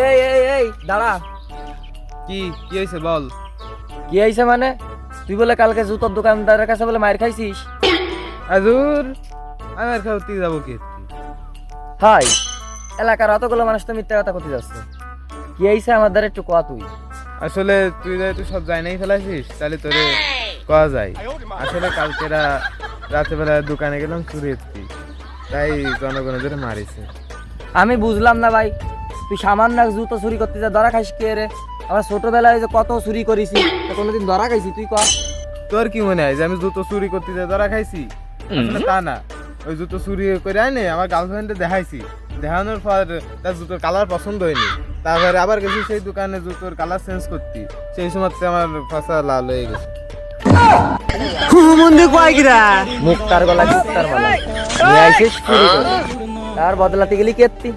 এই এই এই দাঁড়া। কি কি হয়েছে বল। কি হয়েছে মানে? তুই বলে কালকে জুতোর দোকানদারের কাছে বলে মায়ের খাইছিস? আজুর আমার খাওয়াতে যাবো কি? হাই, এলাকার অতগুলো মানুষ তো মিথ্যা কথা করতে যাচ্ছে। কি হয়েছে আমার দ্বারা একটু কয়া তুই। আসলে তুই যেহেতু সব জানাই ফেলাছিস তাহলে তোরে কয়া যায়। আসলে কালকে রাতে বেলা দোকানে গেলাম চুরি এসছি, তাই জনগণের ধরে মারিছে। আমি বুঝলাম না ভাই, তুই সামান্য এক জুতো চুরি করতে যা ধরা খাইস কে রে? আমরা ছোটবেলায় যে কত চুরি করেছি, তা কোনোদিন ধরা খাইছি তুই ক? তোর কি মনে হয় যে আমি জুতো চুরি করতে যা ধরা খাইছি? আসলে তা না, ওই জুতো চুরি করে আনে আমার গার্লফ্রেন্ডে দেখাইছি। দেখানোর পর তার জুতোর কালার পছন্দ হয়নি, তারপরে আবার গেছি সেই দোকানে জুতোর কালার চেঞ্জ করতে। সেই সময় আমার ফাঁসা লাল হয়ে গেছে। মুক্তার গলা মুক্তার মালা নিয়ে আইসিস চুরি করে, তার বদলাতে গেলি কেত্তি।